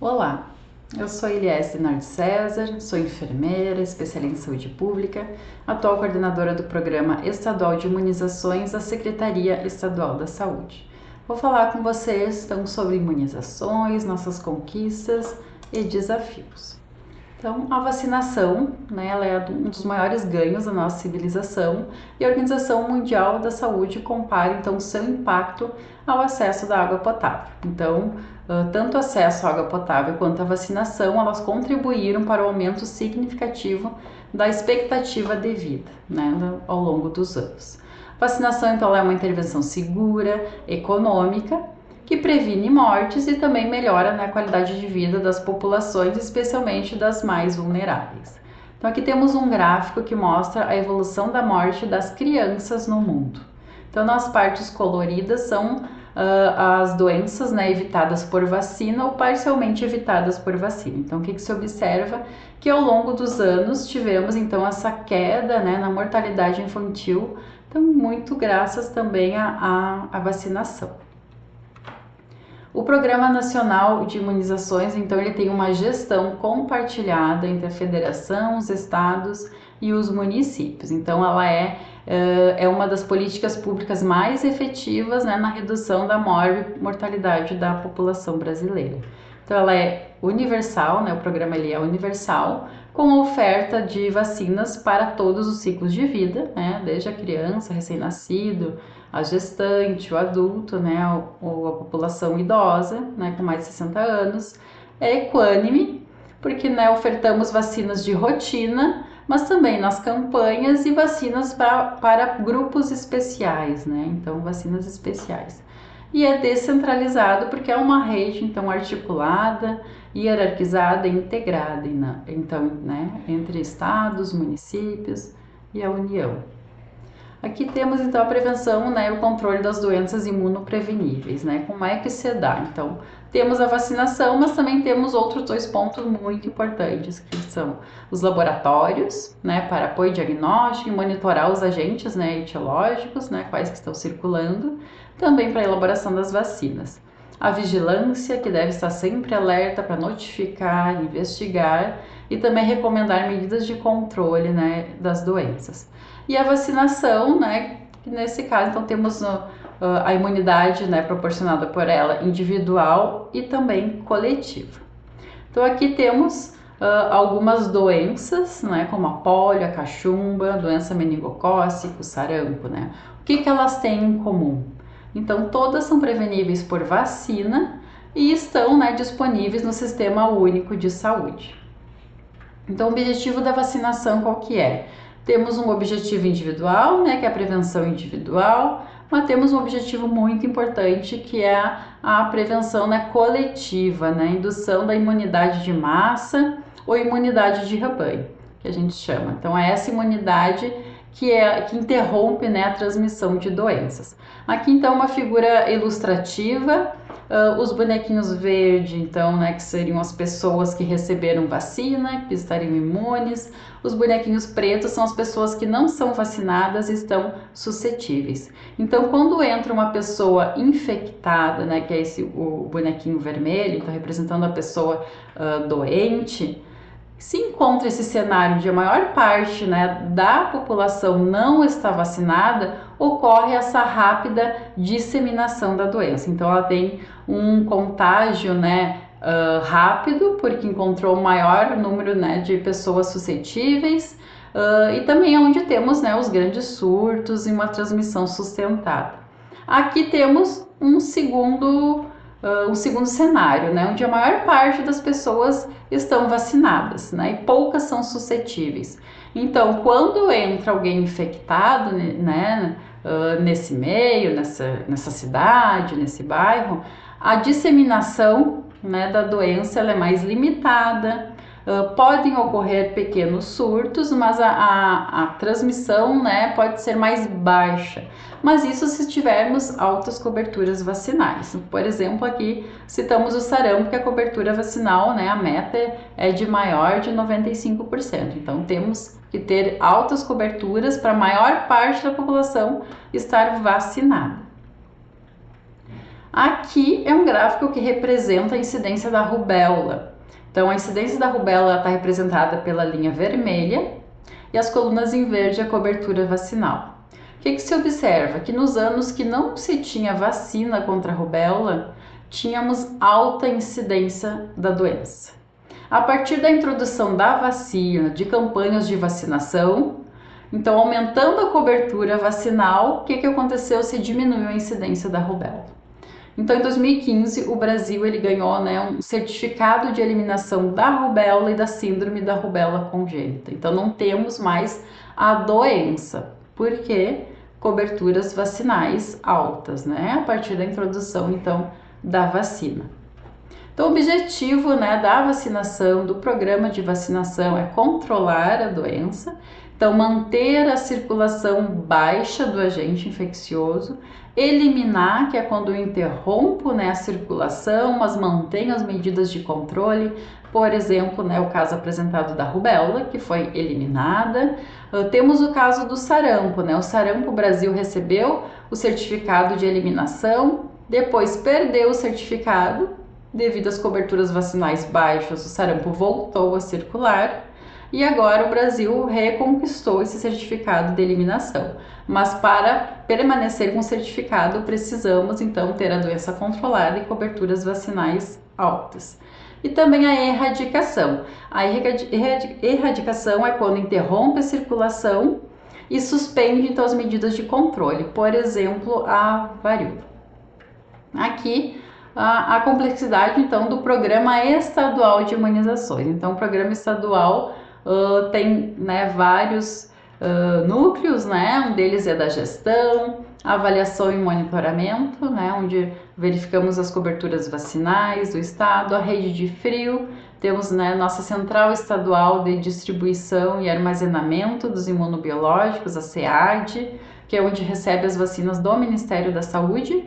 Olá, eu sou Eliese Dinardi César, sou enfermeira, especialista em saúde pública, atual coordenadora do Programa Estadual de Imunizações da Secretaria Estadual da Saúde. Vou falar com vocês então sobre imunizações, nossas conquistas e desafios. Então, a vacinação, ela é um dos maiores ganhos da nossa civilização e a Organização Mundial da Saúde compara então seu impacto ao acesso da água potável. Então, tanto o acesso à água potável quanto a vacinação, elas contribuíram para o aumento significativo da expectativa de vida, ao longo dos anos. A vacinação, então, é uma intervenção segura, econômica, que previne mortes e também melhora a qualidade de vida das populações, especialmente das mais vulneráveis. Então aqui temos um gráfico que mostra a evolução da morte das crianças no mundo. Então nas partes coloridas são as doenças evitadas por vacina ou parcialmente evitadas por vacina. Então o que se observa? Que ao longo dos anos tivemos então essa queda na mortalidade infantil, então muito graças também à vacinação. O Programa Nacional de Imunizações, então, ele tem uma gestão compartilhada entre a federação, os estados e os municípios. Então, ela é uma das políticas públicas mais efetivas na redução da mortalidade da população brasileira. Então, ela é universal, o programa ele é universal, com oferta de vacinas para todos os ciclos de vida, desde a criança, recém-nascido, a gestante, o adulto, ou a população idosa, com mais de 60 anos. É equânime, porque ofertamos vacinas de rotina, mas também nas campanhas e vacinas para grupos especiais, então vacinas especiais. E é descentralizado porque é uma rede então articulada, hierarquizada e integrada, então, entre estados, municípios e a União. Aqui temos então a prevenção e o controle das doenças imunopreveníveis, Como é que se dá? Então, temos a vacinação, mas também temos outros dois pontos muito importantes, que são os laboratórios, para apoio diagnóstico e monitorar os agentes, etiológicos, quais que estão circulando, também para a elaboração das vacinas. A vigilância, que deve estar sempre alerta para notificar, investigar e também recomendar medidas de controle, das doenças. E a vacinação, que nesse caso, então, temos a imunidade, proporcionada por ela individual e também coletiva. Então, aqui temos algumas doenças, como a polio, a cachumba, a doença meningocócica, o sarampo, O que elas têm em comum? Então, todas são preveníveis por vacina e estão disponíveis no Sistema Único de Saúde. Então, o objetivo da vacinação qual que é? Temos um objetivo individual, que é a prevenção individual, mas temos um objetivo muito importante, que é a prevenção coletiva, a indução da imunidade de massa ou imunidade de rebanho, que a gente chama. Então, é essa imunidade que interrompe a transmissão de doenças. Aqui, então, uma figura ilustrativa, os bonequinhos verdes, então, que seriam as pessoas que receberam vacina, que estariam imunes. Os bonequinhos pretos são as pessoas que não são vacinadas e estão suscetíveis. Então, quando entra uma pessoa infectada, que é o bonequinho vermelho, então representando a pessoa doente, se encontra esse cenário de a maior parte da população não está vacinada, ocorre essa rápida disseminação da doença. Então, ela tem um contágio rápido, porque encontrou o maior número de pessoas suscetíveis, e também é onde temos os grandes surtos e uma transmissão sustentada. Aqui temos um segundo cenário, onde a maior parte das pessoas estão vacinadas, e poucas são suscetíveis. Então, quando entra alguém infectado, nesse meio, nessa cidade, nesse bairro, a disseminação da doença ela é mais limitada. Podem ocorrer pequenos surtos, mas a transmissão pode ser mais baixa. Mas isso se tivermos altas coberturas vacinais. Por exemplo, aqui citamos o sarampo, que a cobertura vacinal, a meta é de maior de 95%. Então, temos que ter altas coberturas para a maior parte da população estar vacinada. Aqui é um gráfico que representa a incidência da rubéola. Então, a incidência da rubéola está representada pela linha vermelha e as colunas em verde a cobertura vacinal. O que se observa? Que nos anos que não se tinha vacina contra a rubéola, tínhamos alta incidência da doença. A partir da introdução da vacina, de campanhas de vacinação, então aumentando a cobertura vacinal, o que aconteceu? Se diminuiu a incidência da rubéola. Então, em 2015, o Brasil ele ganhou um certificado de eliminação da rubéola e da síndrome da rubéola congênita. Então, não temos mais a doença, porque coberturas vacinais altas, né? A partir da introdução, então, da vacina. Então, o objetivo, da vacinação, do programa de vacinação é controlar a doença, então manter a circulação baixa do agente infeccioso, eliminar, que é quando eu interrompo a circulação, mas mantenho as medidas de controle, por exemplo, o caso apresentado da rubéola, que foi eliminada. Temos o caso do sarampo, o sarampo, o Brasil recebeu o certificado de eliminação, depois perdeu o certificado, devido às coberturas vacinais baixas, o sarampo voltou a circular e agora o Brasil reconquistou esse certificado de eliminação. Mas para permanecer com o certificado, precisamos então ter a doença controlada e coberturas vacinais altas. E também a erradicação. A erradicação é quando interrompe a circulação e suspende então as medidas de controle, por exemplo, a varíola. Aqui a complexidade então do programa estadual de imunizações. Então, o programa estadual tem vários núcleos, um deles é da gestão, avaliação e monitoramento, onde verificamos as coberturas vacinais do estado, a rede de frio, temos nossa central estadual de distribuição e armazenamento dos imunobiológicos, a SEAD, que é onde recebe as vacinas do Ministério da Saúde,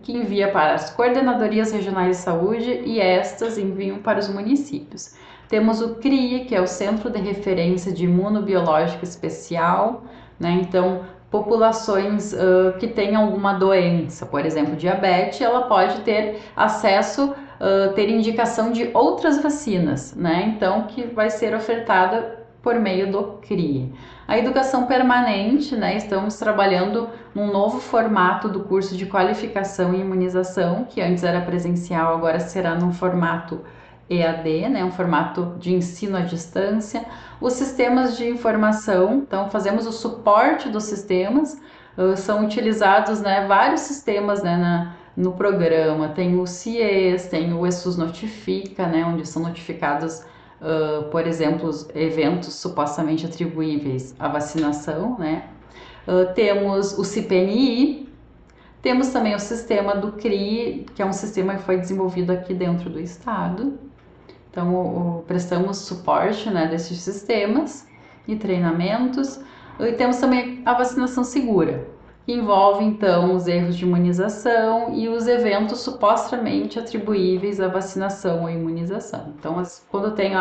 que envia para as coordenadorias regionais de saúde e estas enviam para os municípios. Temos o CRIE, que é o Centro de Referência de Imunobiológico Especial, então populações que têm alguma doença, por exemplo, diabetes, ela pode ter acesso, ter indicação de outras vacinas, então que vai ser ofertada por meio do CRIE. A educação permanente, estamos trabalhando num novo formato do curso de qualificação em imunização, que antes era presencial, agora será num formato EAD, um formato de ensino à distância. Os sistemas de informação, então fazemos o suporte dos sistemas, são utilizados vários sistemas no programa, tem o CIES, tem o ESUS Notifica, onde são notificados por exemplo, os eventos supostamente atribuíveis à vacinação, temos o CPNI, temos também o sistema do CRI, que é um sistema que foi desenvolvido aqui dentro do estado. Então, prestamos suporte desses sistemas e treinamentos. E temos também a vacinação segura, que envolve então os erros de imunização e os eventos supostamente atribuíveis à vacinação ou imunização. Então, quando tem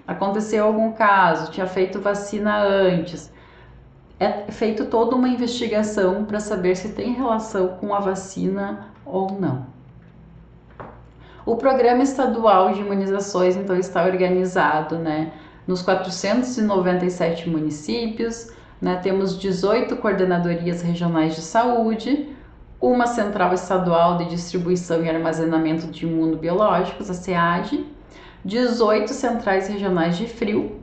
aconteceu algum caso, tinha feito vacina antes, é feito toda uma investigação para saber se tem relação com a vacina ou não. O programa estadual de imunizações então está organizado nos 497 municípios. Temos 18 coordenadorias regionais de saúde, uma central estadual de distribuição e armazenamento de imunobiológicos, a SEAD, 18 centrais regionais de frio,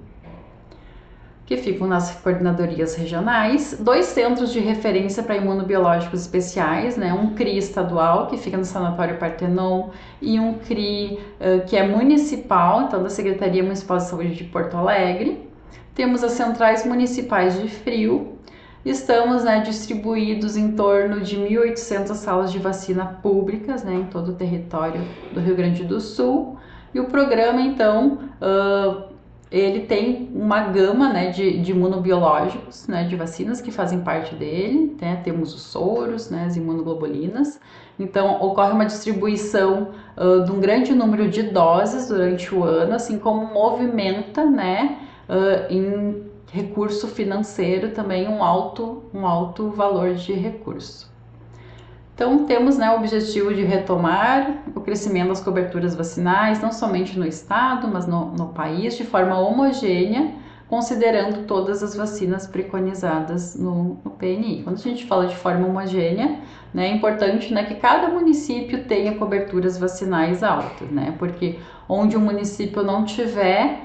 que ficam nas coordenadorias regionais, 2 centros de referência para imunobiológicos especiais, um CRI estadual, que fica no Sanatório Partenon, e um CRI que é municipal, então da Secretaria Municipal de Saúde de Porto Alegre. Temos as centrais municipais de frio, estamos distribuídos em torno de 1.800 salas de vacina públicas em todo o território do Rio Grande do Sul, e o programa então ele tem uma gama de imunobiológicos, de vacinas que fazem parte dele, temos os soros, as imunoglobulinas. Então, ocorre uma distribuição de um grande número de doses durante o ano, assim como movimenta, em recurso financeiro também um alto valor de recurso. Então, temos, né, o objetivo de retomar o crescimento das coberturas vacinais, não somente no estado, mas no país, de forma homogênea, considerando todas as vacinas preconizadas no PNI. Quando a gente fala de forma homogênea, né, é importante, né, que cada município tenha coberturas vacinais altas, né, porque onde o município não tiver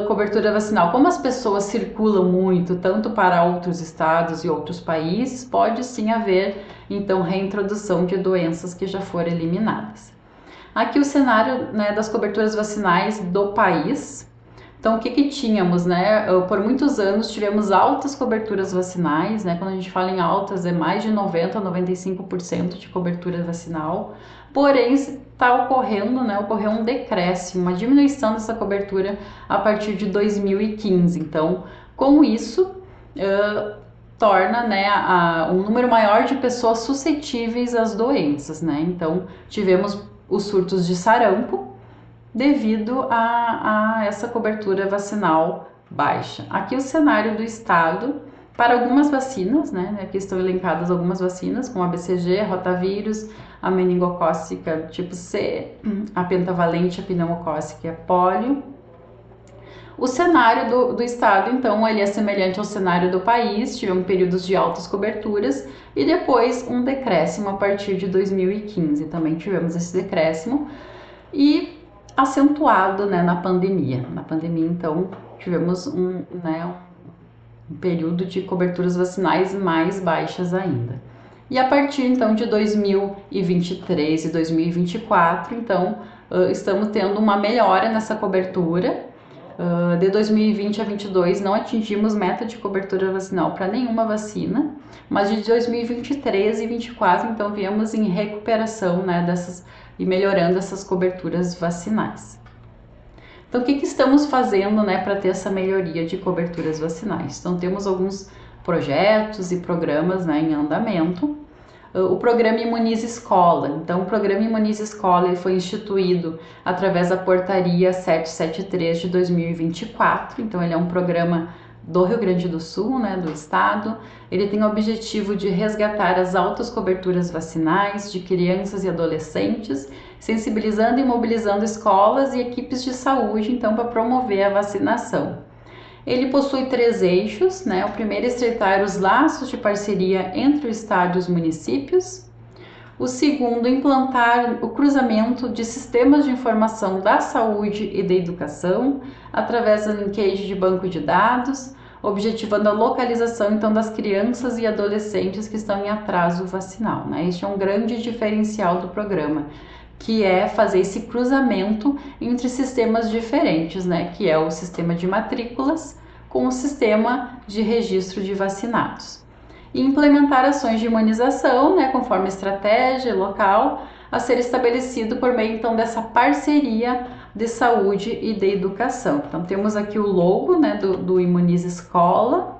cobertura vacinal, como as pessoas circulam muito, tanto para outros estados e outros países, pode sim haver, então, reintrodução de doenças que já foram eliminadas. Aqui o cenário, né, das coberturas vacinais do país. Então, o que tínhamos, né? Por muitos anos tivemos altas coberturas vacinais, né? Quando a gente fala em altas, é mais de 90% a 95% de cobertura vacinal. Porém, está ocorrendo, né? Ocorreu um decréscimo, uma diminuição dessa cobertura a partir de 2015. Então, com isso, torna, né, um número maior de pessoas suscetíveis às doenças, né? Então, tivemos os surtos de sarampo, devido a essa cobertura vacinal baixa. Aqui o cenário do estado para algumas vacinas, né? Aqui estão elencadas algumas vacinas, como a BCG, a rotavírus, a meningocócica tipo C, a pentavalente, a pneumocócica e a polio. O cenário do estado, então, ele é semelhante ao cenário do país, tivemos períodos de altas coberturas e depois um decréscimo a partir de 2015, também tivemos esse decréscimo e acentuado, né, na pandemia. Na pandemia, então, tivemos um período de coberturas vacinais mais baixas ainda. E a partir, então, de 2023 e 2024, então, estamos tendo uma melhora nessa cobertura. De 2020 a 2022 não atingimos meta de cobertura vacinal para nenhuma vacina, mas de 2023 e 2024, então, viemos em recuperação, né, e melhorando essas coberturas vacinais. Então, o que estamos fazendo, né, para ter essa melhoria de coberturas vacinais? Então, temos alguns projetos e programas, né, em andamento. O programa Imunize Escola. Então, o programa Imunize Escola ele foi instituído através da portaria 773 de 2024. Então, ele é um programa do Rio Grande do Sul, né, do estado. Ele tem o objetivo de resgatar as altas coberturas vacinais de crianças e adolescentes, sensibilizando e mobilizando escolas e equipes de saúde, então, para promover a vacinação. Ele possui 3 eixos, né? O primeiro é estreitar os laços de parceria entre o estado e os municípios. O segundo, implantar o cruzamento de sistemas de informação da saúde e da educação através da linkage de banco de dados, objetivando a localização então das crianças e adolescentes que estão em atraso vacinal, né? Este é um grande diferencial do programa, que é fazer esse cruzamento entre sistemas diferentes, né? Que é o sistema de matrículas com o sistema de registro de vacinados. E implementar ações de imunização, né? Conforme estratégia local a ser estabelecido por meio então dessa parceria de saúde e de educação. Então temos aqui o logo, né, do Imunize Escola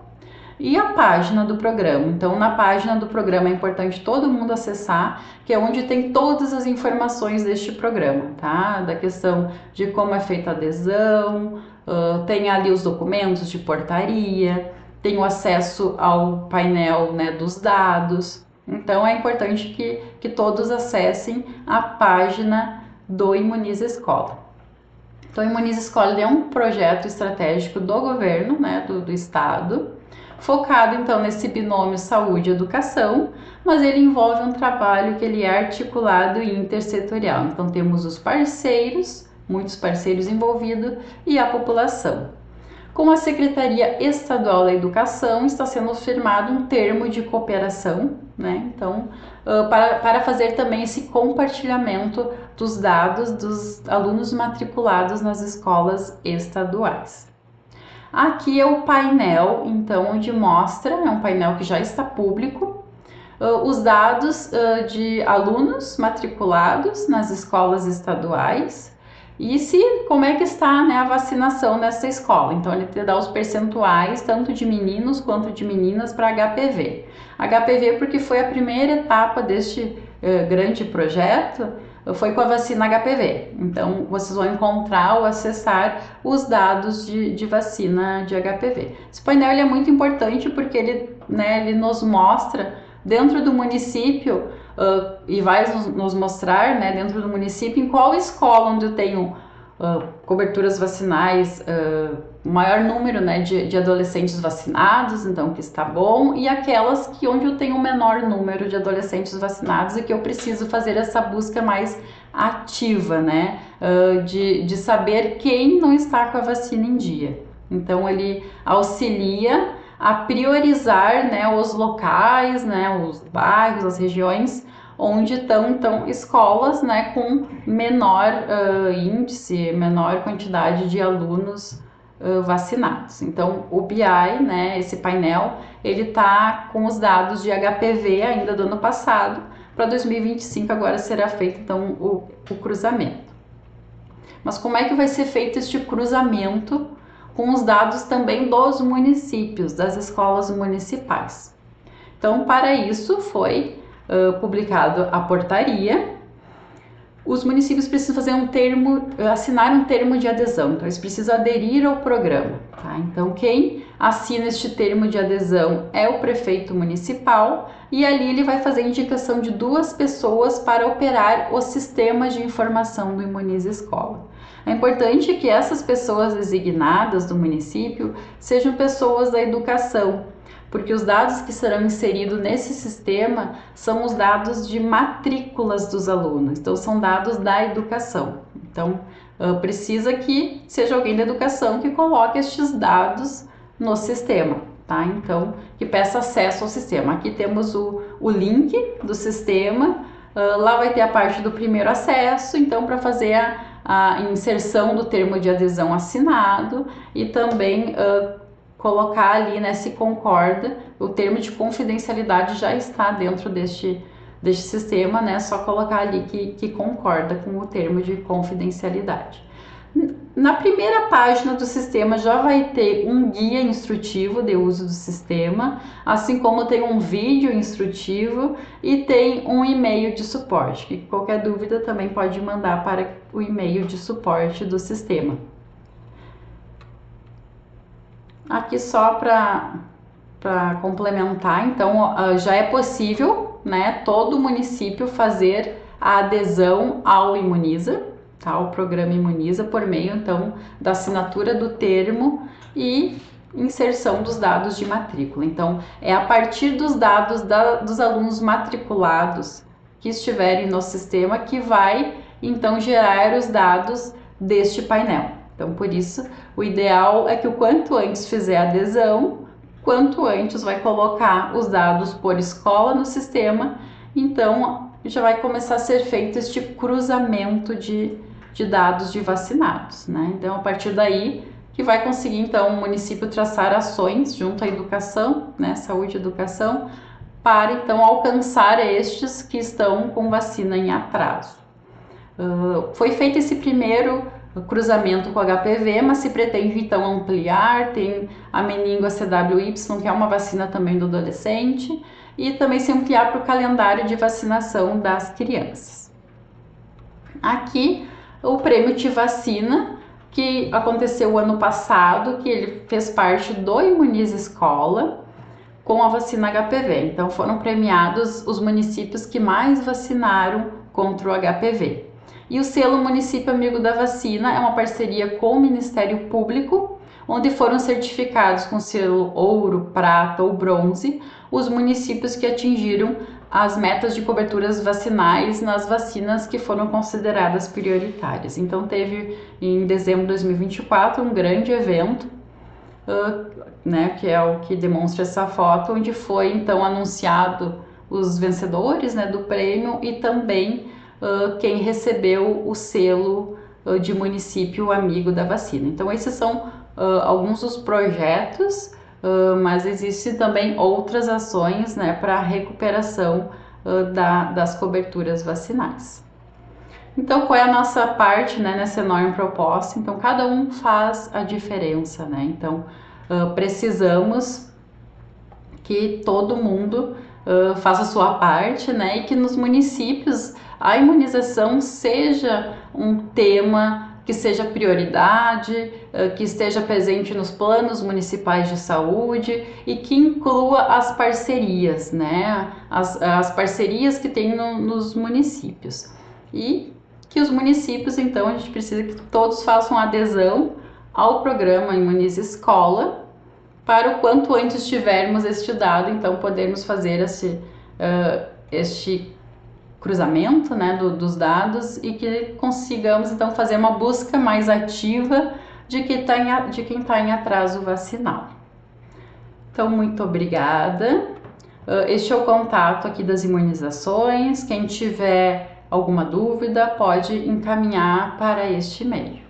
e a página do programa. Então, na página do programa é importante todo mundo acessar, que é onde tem todas as informações deste programa, tá? Da questão de como é feita a adesão, tem ali os documentos de portaria, tem o acesso ao painel, né, dos dados. Então, é importante que todos acessem a página do Imunize Escola. Então, o Imunize Escola é um projeto estratégico do governo, né, do estado, focado então nesse binômio saúde e educação, mas ele envolve um trabalho que ele é articulado e intersetorial. Então temos os parceiros, muitos parceiros envolvidos e a população. Com a Secretaria Estadual da Educação está sendo firmado um termo de cooperação, né? Então, para fazer também esse compartilhamento dos dados dos alunos matriculados nas escolas estaduais. Aqui é o painel, então, onde mostra, é um painel que já está público, os dados de alunos matriculados nas escolas estaduais e como é que está, né, a vacinação nessa escola. Então, ele te dá os percentuais, tanto de meninos quanto de meninas, para HPV. HPV porque foi a primeira etapa deste grande projeto, foi com a vacina HPV. Então, vocês vão encontrar ou acessar os dados de vacina de HPV. Esse painel ele é muito importante porque ele nos mostra, dentro do município, e vai nos mostrar, né, dentro do município, em qual escola onde eu tenho coberturas vacinais, maior número, né, de adolescentes vacinados, então que está bom, e aquelas que onde eu tenho um menor número de adolescentes vacinados e que eu preciso fazer essa busca mais ativa, né, de saber quem não está com a vacina em dia. Então ele auxilia a priorizar, né, os locais, né, os bairros, as regiões onde estão então escolas, né, com menor índice, menor quantidade de alunos vacinados. Então o BI, né, esse painel, ele tá com os dados de HPV ainda do ano passado. Para 2025 agora será feito então o cruzamento. Mas como é que vai ser feito este cruzamento com os dados também dos municípios, das escolas municipais? Então, para isso foi publicado a portaria. Os municípios precisam fazer assinar um termo de adesão, então eles precisam aderir ao programa, tá? Então quem assina este termo de adesão é o prefeito municipal e ali ele vai fazer a indicação de 2 pessoas para operar o sistema de informação do Imuniza Escola. É importante que essas pessoas designadas do município sejam pessoas da educação, porque os dados que serão inseridos nesse sistema são os dados de matrículas dos alunos, então são dados da educação. Então, precisa que seja alguém da educação que coloque estes dados no sistema, tá? Então, que peça acesso ao sistema. Aqui temos o link do sistema, lá vai ter a parte do primeiro acesso, então para fazer a inserção do termo de adesão assinado e também colocar ali, né, se concorda, o termo de confidencialidade já está dentro deste sistema, né, só colocar ali que concorda com o termo de confidencialidade. Na primeira página do sistema já vai ter um guia instrutivo de uso do sistema, assim como tem um vídeo instrutivo e tem um e-mail de suporte, que qualquer dúvida também pode mandar para o e-mail de suporte do sistema. Aqui só para complementar, então já é possível, né, todo município fazer a adesão ao Imuniza, tá, o programa Imuniza, por meio então da assinatura do termo e inserção dos dados de matrícula. Então é a partir dos dados dos alunos matriculados que estiverem no sistema que vai então gerar os dados deste painel. Então, por isso, o ideal é que o quanto antes fizer a adesão, quanto antes vai colocar os dados por escola no sistema, então já vai começar a ser feito este cruzamento de dados de vacinados, né? Então, a partir daí, que vai conseguir, então, o município traçar ações junto à educação, né, saúde e educação, para, então, alcançar estes que estão com vacina em atraso. Foi feito esse primeiro cruzamento com HPV, mas se pretende então ampliar, tem a meningo CWY, que é uma vacina também do adolescente, e também se ampliar para o calendário de vacinação das crianças. Aqui o prêmio Te Vacina, que aconteceu o ano passado, que ele fez parte do Imuniza Escola com a vacina HPV. Então foram premiados os municípios que mais vacinaram contra o HPV. E o selo Município Amigo da Vacina é uma parceria com o Ministério Público, onde foram certificados com selo ouro, prata ou bronze os municípios que atingiram as metas de coberturas vacinais nas vacinas que foram consideradas prioritárias. Então teve em dezembro de 2024 um grande evento, né, que é o que demonstra essa foto, onde foi então anunciado os vencedores, né, do prêmio e também quem recebeu o selo de município amigo da vacina. Então esses são alguns dos projetos, mas existem também outras ações, né, para a recuperação das coberturas vacinais. Então qual é a nossa parte, né, nessa enorme proposta? Então cada um faz a diferença, né? Então precisamos que todo mundo faça a sua parte, né, e que nos municípios a imunização seja um tema que seja prioridade, que esteja presente nos planos municipais de saúde e que inclua as parcerias, né? As parcerias que tem nos municípios. E que os municípios, então, a gente precisa que todos façam adesão ao programa Imunize Escola, para o quanto antes tivermos este dado, então podermos fazer este cruzamento, né, dos dados e que consigamos então fazer uma busca mais ativa de quem está em atraso vacinal. Então, muito obrigada. Este é o contato aqui das imunizações. Quem tiver alguma dúvida pode encaminhar para este e-mail.